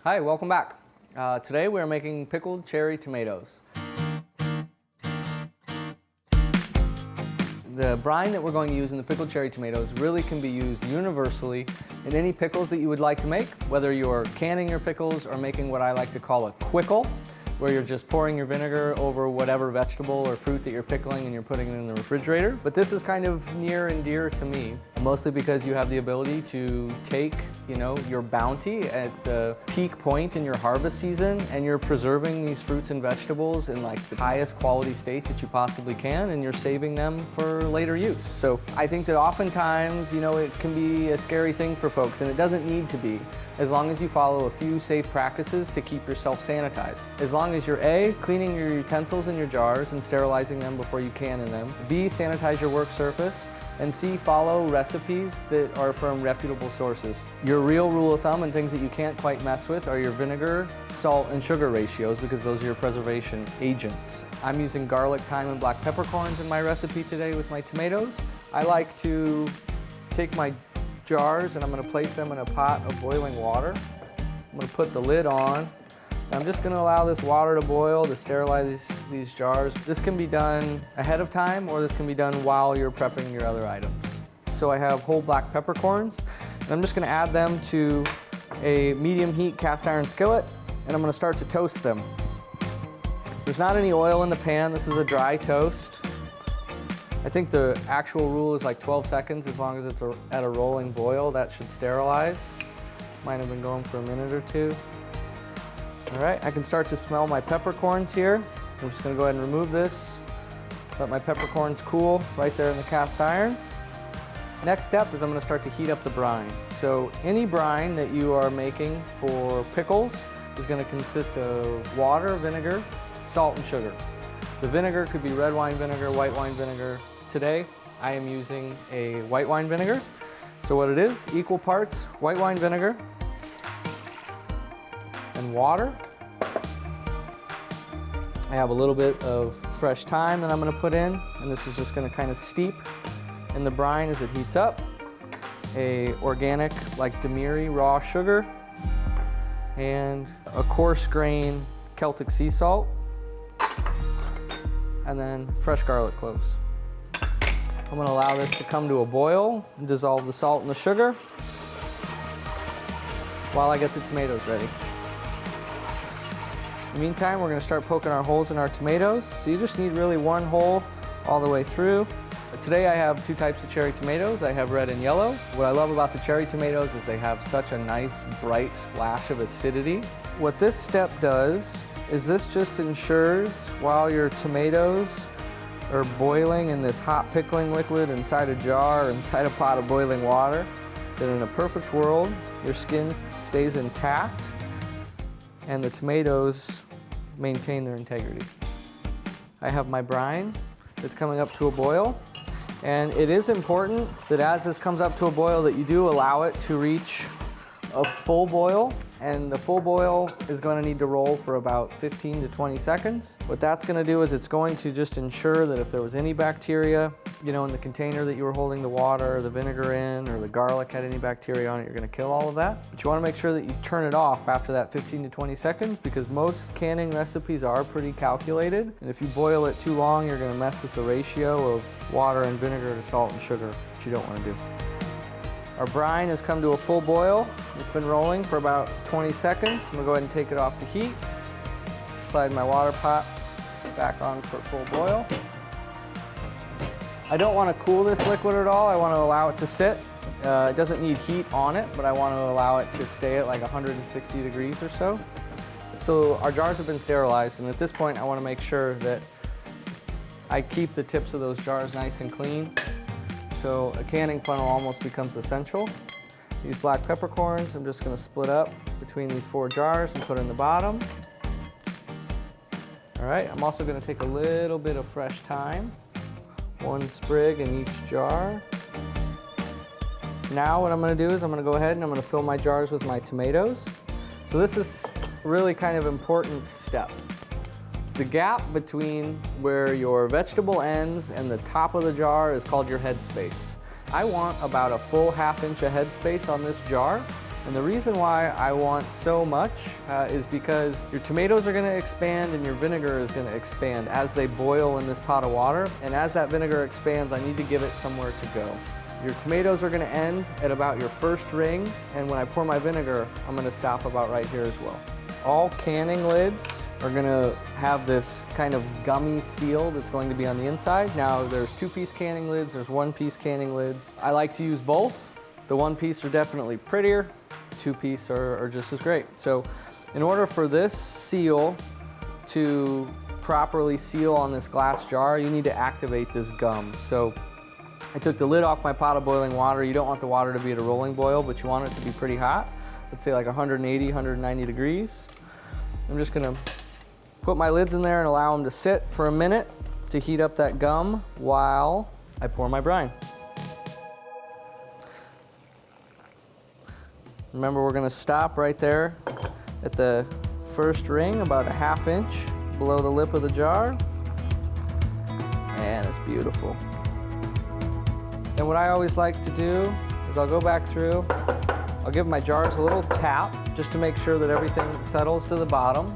Hi, welcome back. Today we're making pickled cherry tomatoes. The brine that we're going to use in the pickled cherry tomatoes really can be used universally in any pickles that you would like to make, whether you're canning your pickles or making what I like to call a quickle, where you're just pouring your vinegar over whatever vegetable or fruit that you're pickling and you're putting it in the refrigerator. But this is kind of near and dear to me, mostly because you have the ability to take, your bounty at the peak point in your harvest season, and you're preserving these fruits and vegetables in like the highest quality state that you possibly can, and you're saving them for later use. So I think that oftentimes, it can be a scary thing for folks, and it doesn't need to be, as long as you follow a few safe practices to keep yourself sanitized. As long as you're A, cleaning your utensils in your jars and sterilizing them before you can in them, B, sanitize your work surface, and C, follow recipes that are from reputable sources. Your real rule of thumb and things that you can't quite mess with are your vinegar, salt, and sugar ratios, because those are your preservation agents. I'm using garlic, thyme, and black peppercorns in my recipe today with my tomatoes. I like to take my jars and I'm going to place them in a pot of boiling water. I'm going to put the lid on. I'm just going to allow this water to boil to sterilize these jars. This can be done ahead of time, or this can be done while you're prepping your other items. So I have whole black peppercorns, and I'm just going to add them to a medium heat cast iron skillet, and I'm going to start to toast them. There's not any oil in the pan. This is a dry toast. I think the actual rule is like 12 seconds. As long as it's at a rolling boil, that should sterilize. Might have been going for a minute or two. All right, I can start to smell my peppercorns here. So I'm just gonna go ahead and remove this. Let my peppercorns cool right there in the cast iron. Next step is I'm gonna start to heat up the brine. So any brine that you are making for pickles is gonna consist of water, vinegar, salt, and sugar. The vinegar could be red wine vinegar, white wine vinegar. Today, I am using a white wine vinegar. So what it is, equal parts white wine vinegar and water. I have a little bit of fresh thyme that I'm gonna put in, and this is just gonna kind of steep in the brine as it heats up. A organic, like Demiri raw sugar, and a coarse grain Celtic sea salt, and then fresh garlic cloves. I'm gonna allow this to come to a boil and dissolve the salt and the sugar while I get the tomatoes ready. In the meantime, we're gonna start poking our holes in our tomatoes. So you just need really one hole all the way through. Today I have two types of cherry tomatoes. I have red and yellow. What I love about the cherry tomatoes is they have such a nice bright splash of acidity. What this step does is this just ensures while your tomatoes are boiling in this hot pickling liquid inside a jar or inside a pot of boiling water, that in a perfect world, your skin stays intact and the tomatoes maintain their integrity. I have my brine that's coming up to a boil, and it is important that as this comes up to a boil that you do allow it to reach a full boil, and the full boil is going to need to roll for about 15 to 20 seconds. What that's going to do is it's going to just ensure that if there was any bacteria, in the container that you were holding the water or the vinegar in, or the garlic had any bacteria on it, you're going to kill all of that. But you want to make sure that you turn it off after that 15 to 20 seconds, because most canning recipes are pretty calculated, and if you boil it too long, you're going to mess with the ratio of water and vinegar to salt and sugar, which you don't want to do. Our brine has come to a full boil. It's been rolling for about 20 seconds. I'm gonna go ahead and take it off the heat. Slide my water pot back on for full boil. I don't want to cool this liquid at all. I want to allow it to sit. It doesn't need heat on it, but I want to allow it to stay at like 160 degrees or so. So our jars have been sterilized, and at this point I want to make sure that I keep the tips of those jars nice and clean. So a canning funnel almost becomes essential. These black peppercorns, I'm just going to split up between these 4 jars and put in the bottom. All right, I'm also going to take a little bit of fresh thyme, 1 sprig in each jar. Now what I'm going to do is I'm going to go ahead and I'm going to fill my jars with my tomatoes. So this is a really kind of important step. The gap between where your vegetable ends and the top of the jar is called your headspace. I want about a full 1/2 inch of headspace on this jar, And the reason why I want so much is because your tomatoes are going to expand and your vinegar is going to expand as they boil in this pot of water. And as that vinegar expands, I need to give it somewhere to go. Your tomatoes are going to end at about your first ring, and when I pour my vinegar, I'm going to stop about right here as well. All canning lids are going to have this kind of gummy seal that's going to be on the inside. Now there's 2-piece canning lids, there's 1-piece canning lids. I like to use both. The 1-piece are definitely prettier, 2-piece are just as great. So in order for this seal to properly seal on this glass jar, you need to activate this gum. So I took the lid off my pot of boiling water. You don't want the water to be at a rolling boil, but you want it to be pretty hot. Let's say like 180, 190 degrees. I'm just gonna put my lids in there and allow them to sit for a minute to heat up that gum while I pour my brine. Remember, we're gonna stop right there at the first ring, about a 1/2 inch below the lip of the jar. And it's beautiful. And what I always like to do is I'll go back through, I'll give my jars a little tap just to make sure that everything settles to the bottom.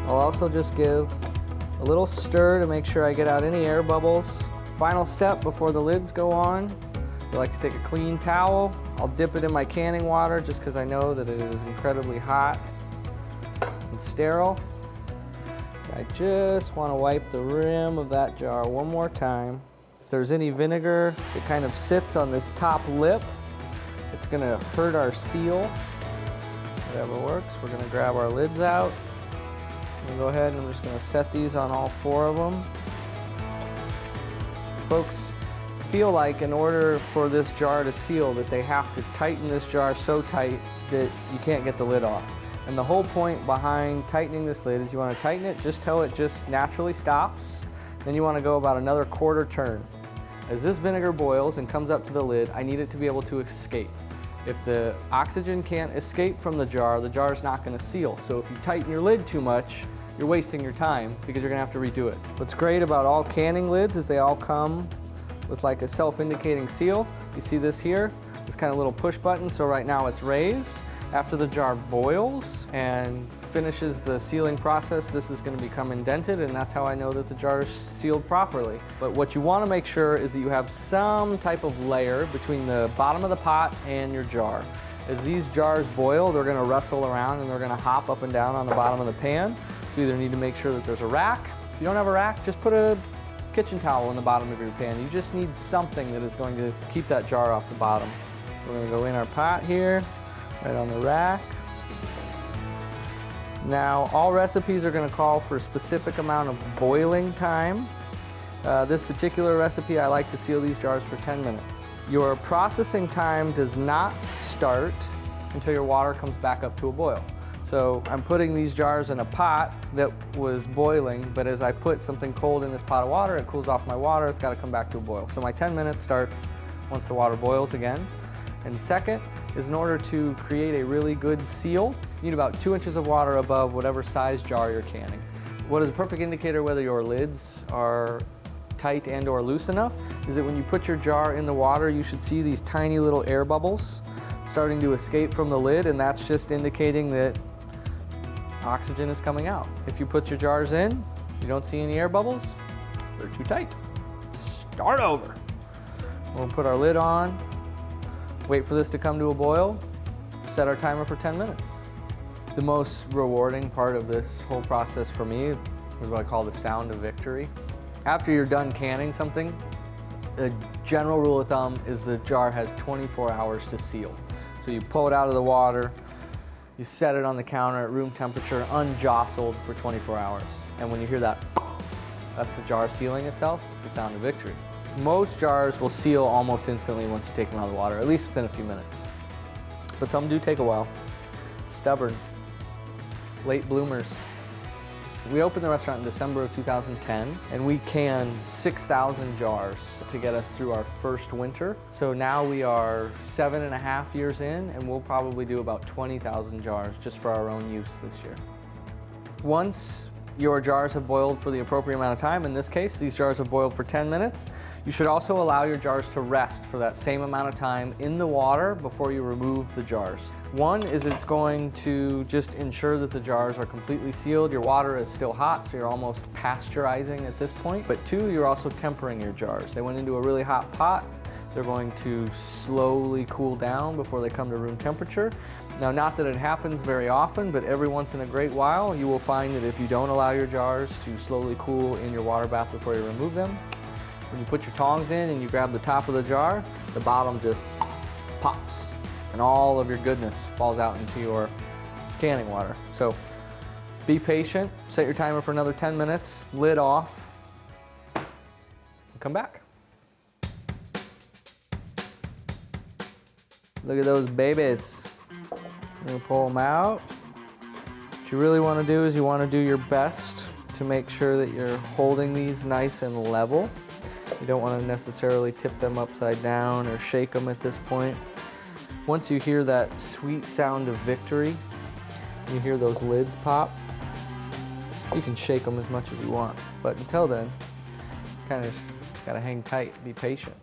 I'll also just give a little stir to make sure I get out any air bubbles. Final step before the lids go on, I like to take a clean towel. I'll dip it in my canning water just because I know that it is incredibly hot and sterile. I just want to wipe the rim of that jar one more time. If there's any vinegar that kind of sits on this top lip, it's going to hurt our seal. Whatever works, we're going to grab our lids out. I'm going to go ahead and I'm just going to set these on all 4 of them. Folks feel like in order for this jar to seal that they have to tighten this jar so tight that you can't get the lid off. And the whole point behind tightening this lid is you want to tighten it just till it just naturally stops. Then you want to go about another 1/4 turn. As this vinegar boils and comes up to the lid, I need it to be able to escape. If the oxygen can't escape from the jar is not going to seal. So if you tighten your lid too much, you're wasting your time because you're going to have to redo it. What's great about all canning lids is they all come with like a self-indicating seal. You see this here? This kind of little push button. So right now it's raised. After the jar boils and finishes the sealing process, this is going to become indented, and that's how I know that the jar is sealed properly. But what you want to make sure is that you have some type of layer between the bottom of the pot and your jar. As these jars boil, they're going to wrestle around and they're going to hop up and down on the bottom of the pan. So you either need to make sure that there's a rack. If you don't have a rack, just put a kitchen towel in the bottom of your pan. You just need something that is going to keep that jar off the bottom. We're going to go in our pot here, right on the rack. Now, all recipes are going to call for a specific amount of boiling time. This particular recipe, I like to seal these jars for 10 minutes. Your processing time does not start until your water comes back up to a boil. So I'm putting these jars in a pot that was boiling, but as I put something cold in this pot of water, it cools off my water, it's got to come back to a boil. So my 10 minutes starts once the water boils again. And second is, in order to create a really good seal, you need about 2 inches of water above whatever size jar you're canning. What is a perfect indicator whether your lids are tight and or loose enough is that when you put your jar in the water, you should see these tiny little air bubbles starting to escape from the lid, and that's just indicating that oxygen is coming out. If you put your jars in, you don't see any air bubbles, they're too tight. Start over. We'll put our lid on, wait for this to come to a boil, set our timer for 10 minutes. The most rewarding part of this whole process for me is what I call the sound of victory. After you're done canning something, the general rule of thumb is the jar has 24 hours to seal. So you pull it out of the water, you set it on the counter at room temperature, unjostled for 24 hours. And when you hear that, that's the jar sealing itself. It's the sound of victory. Most jars will seal almost instantly once you take them out of the water, at least within a few minutes. But some do take a while. Stubborn, late bloomers. We opened the restaurant in December of 2010, and we canned 6,000 jars to get us through our first winter. So now we are 7.5 years in, and we'll probably do about 20,000 jars just for our own use this year. Once your jars have boiled for the appropriate amount of time, in this case, these jars have boiled for 10 minutes, you should also allow your jars to rest for that same amount of time in the water before you remove the jars. One is it's going to just ensure that the jars are completely sealed. Your water is still hot, so you're almost pasteurizing at this point. But two, you're also tempering your jars. They went into a really hot pot. They're going to slowly cool down before they come to room temperature. Now, not that it happens very often, but every once in a great while, you will find that if you don't allow your jars to slowly cool in your water bath before you remove them, when you put your tongs in and you grab the top of the jar, the bottom just pops and all of your goodness falls out into your canning water. So be patient, set your timer for another 10 minutes, lid off, and come back. Look at those babies. I'm gonna pull them out. What you really wanna do is you wanna do your best to make sure that you're holding these nice and level. You don't want to necessarily tip them upside down or shake them at this point. Once you hear that sweet sound of victory, you hear those lids pop, you can shake them as much as you want. But until then, kind of gotta hang tight, be patient,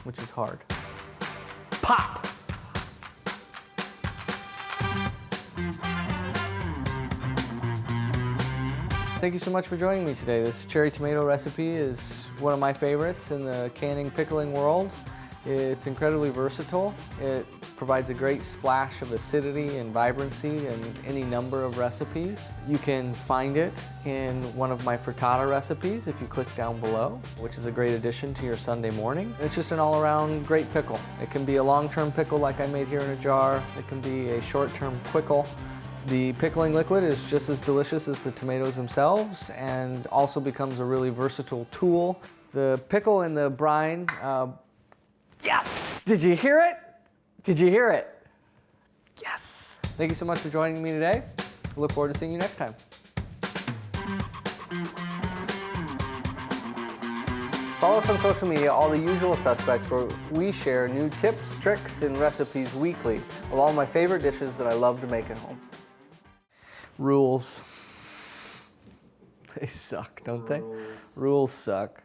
which is hard. Pop! Thank you so much for joining me today. This cherry tomato recipe is one of my favorites in the canning pickling world. It's incredibly versatile. It provides a great splash of acidity and vibrancy in any number of recipes. You can find it in one of my frittata recipes if you click down below, which is a great addition to your Sunday morning. It's just an all-around great pickle. It can be a long-term pickle like I made here in a jar. It can be a short-term quickle. The pickling liquid is just as delicious as the tomatoes themselves and also becomes a really versatile tool. The pickle and the brine, yes! Did you hear it? Did you hear it? Yes! Thank you so much for joining me today. I look forward to seeing you next time. Follow us on social media, all the usual suspects, where we share new tips, tricks, and recipes weekly of all my favorite dishes that I love to make at home. Rules. They suck, don't they? Rules suck.